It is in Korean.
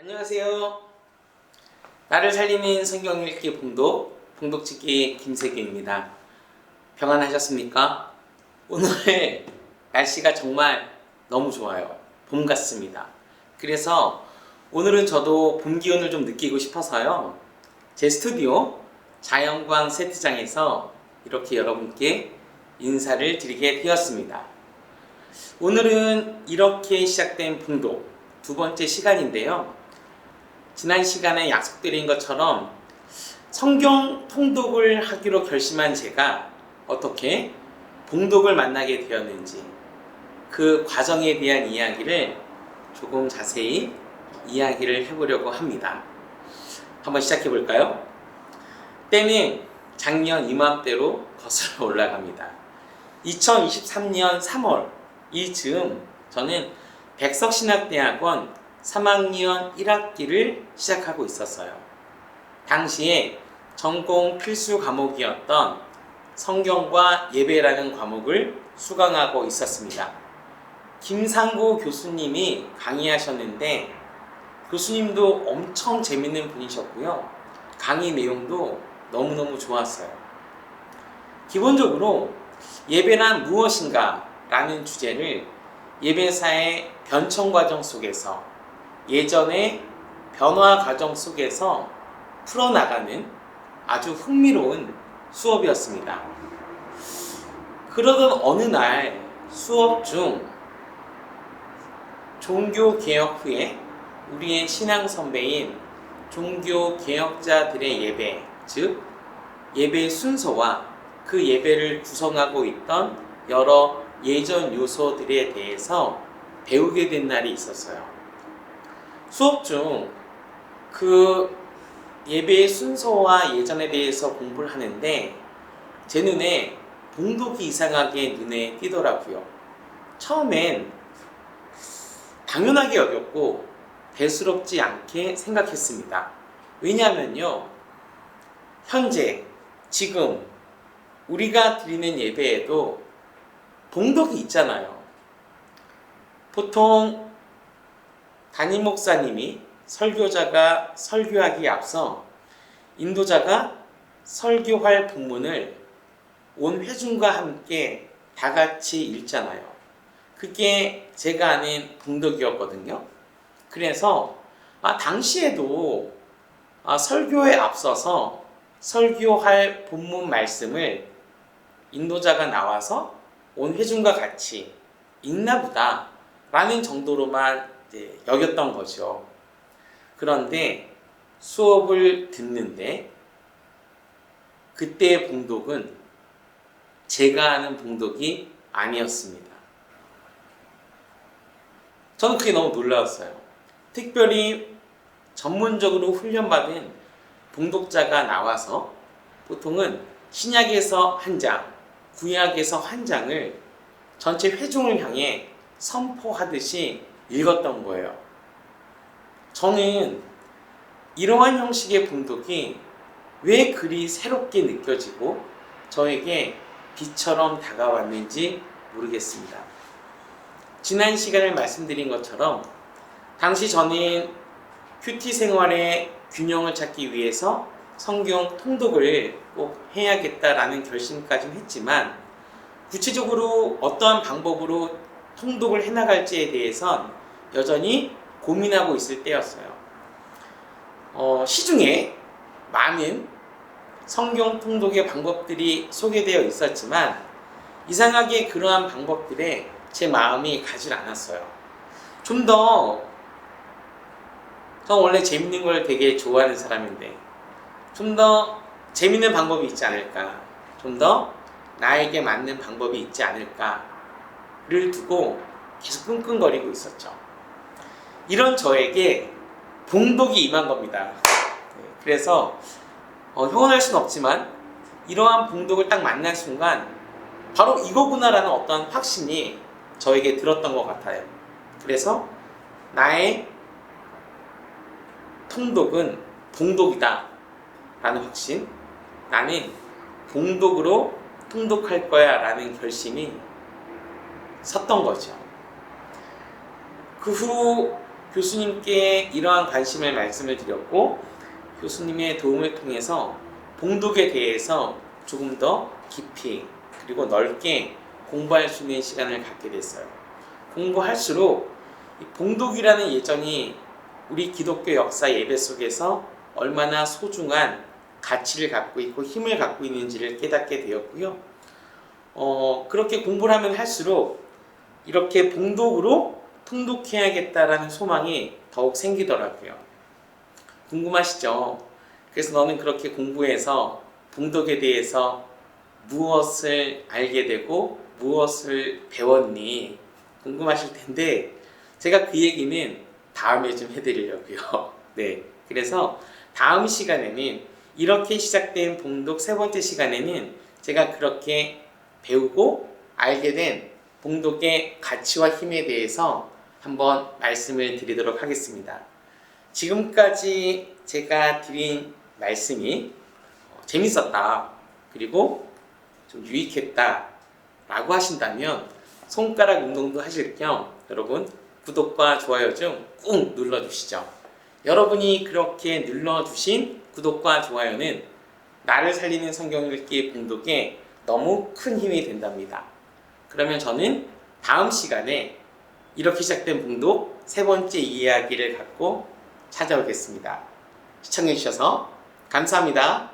안녕하세요. 나를 살리는 성경 읽기 봉독찍기 김세규입니다. 평안하셨습니까? 오늘 날씨가 정말 너무 좋아요. 봄 같습니다. 그래서 오늘은 저도 봄 기운을 좀 느끼고 싶어서요. 제 스튜디오 자연광 세트장에서 이렇게 여러분께 인사를 드리게 되었습니다. 오늘은 이렇게 시작된 봉독 두 번째 시간인데요. 지난 시간에 약속드린 것처럼 성경 통독을 하기로 결심한 제가 어떻게 봉독을 만나게 되었는지 그 과정에 대한 이야기를 조금 자세히 이야기를 해보려고 합니다. 한번 시작해 볼까요? 때는 작년 이맘때로 거슬러 올라갑니다. 2023년 3월 이즈음 저는 백석신학대학원 3학년 1학기를 시작하고 있었어요. 당시에 전공 필수 과목이었던 성경과 예배라는 과목을 수강하고 있었습니다. 김상구 교수님이 강의하셨는데 교수님도 엄청 재밌는 분이셨고요. 강의 내용도 너무너무 좋았어요. 기본적으로 예배란 무엇인가 라는 주제를 예배사의 변천 과정 속에서 예전의 변화 과정 속에서 풀어나가는 아주 흥미로운 수업이었습니다. 그러던 어느 날 수업 중 종교개혁 후에 우리의 신앙 선배인 종교개혁자들의 예배, 즉 예배 순서와 그 예배를 구성하고 있던 여러 예전 요소들에 대해서 배우게 된 날이 있었어요. 수업 중 그 예배의 순서와 예전에 대해서 공부를 하는데 제 눈에 봉독이 이상하게 눈에 띄더라고요. 처음엔 당연하게 여겼고 대수롭지 않게 생각했습니다. 왜냐하면요, 현재 지금 우리가 드리는 예배에도 봉독이 있잖아요. 보통 담임 목사님이 설교자가 설교하기에 앞서 인도자가 설교할 본문을 온 회중과 함께 다 같이 읽잖아요. 그게 제가 아는 봉독이었거든요. 그래서 당시에도 설교에 앞서서 설교할 본문 말씀을 인도자가 나와서 온 회중과 같이 읽나 보다 라는 정도로만 여겼던 거죠. 그런데 수업을 듣는데 그때의 봉독은 제가 아는 봉독이 아니었습니다. 저는 그게 너무 놀라웠어요. 특별히 전문적으로 훈련받은 봉독자가 나와서 보통은 신약에서 한 장, 구약에서 한 장을 전체 회중을 향해 선포하듯이 읽었던 거예요. 저는 이러한 형식의 봉독이 왜 그리 새롭게 느껴지고 저에게 빛처럼 다가왔는지 모르겠습니다. 지난 시간에 말씀드린 것처럼 당시 저는 큐티 생활의 균형을 찾기 위해서 성경 통독을 꼭 해야겠다라는 결심까지는 했지만 구체적으로 어떠한 방법으로 통독을 해나갈지에 대해선 여전히 고민하고 있을 때였어요. 시중에 많은 성경 통독의 방법들이 소개되어 있었지만 이상하게 그러한 방법들에 제 마음이 가질 않았어요. 좀 더, 저 원래 재밌는 걸 되게 좋아하는 사람인데 좀 더 재밌는 방법이 있지 않을까, 좀 더 나에게 맞는 방법이 있지 않을까를 두고 계속 끙끙거리고 있었죠. 이런 저에게 봉독이 임한 겁니다. 그래서 형언할 수는 없지만 이러한 봉독을 딱 만난 순간 바로 이거구나라는 어떤 확신이 저에게 들었던 것 같아요. 그래서 나의 통독은 봉독이다 라는 확신, 나는 봉독으로 통독할 거야 라는 결심이 섰던 거죠. 그 후 교수님께 이러한 관심을 말씀을 드렸고 교수님의 도움을 통해서 봉독에 대해서 조금 더 깊이 그리고 넓게 공부할 수 있는 시간을 갖게 됐어요. 공부할수록 이 봉독이라는 예정이 우리 기독교 역사 예배 속에서 얼마나 소중한 가치를 갖고 있고 힘을 갖고 있는지를 깨닫게 되었고요. 그렇게 공부를 하면 할수록 이렇게 봉독으로 통독해야겠다라는 소망이 더욱 생기더라고요. 궁금하시죠? 그래서 너는 그렇게 공부해서 봉독에 대해서 무엇을 알게 되고 무엇을 배웠니? 궁금하실 텐데 제가 그 얘기는 다음에 좀 해드리려고요. 네, 그래서 다음 시간에는 이렇게 시작된 봉독 세 번째 시간에는 제가 그렇게 배우고 알게 된 봉독의 가치와 힘에 대해서 한번 말씀을 드리도록 하겠습니다. 지금까지 제가 드린 말씀이 재밌었다 그리고 좀 유익했다 라고 하신다면 손가락 운동도 하실 겸 여러분 구독과 좋아요 좀 꾹 눌러주시죠. 여러분이 그렇게 눌러주신 구독과 좋아요는 나를 살리는 성경 읽기 봉독에 너무 큰 힘이 된답니다. 그러면 저는 다음 시간에 이렇게 시작된 봉독 세 번째 이야기를 갖고 찾아오겠습니다. 시청해주셔서 감사합니다.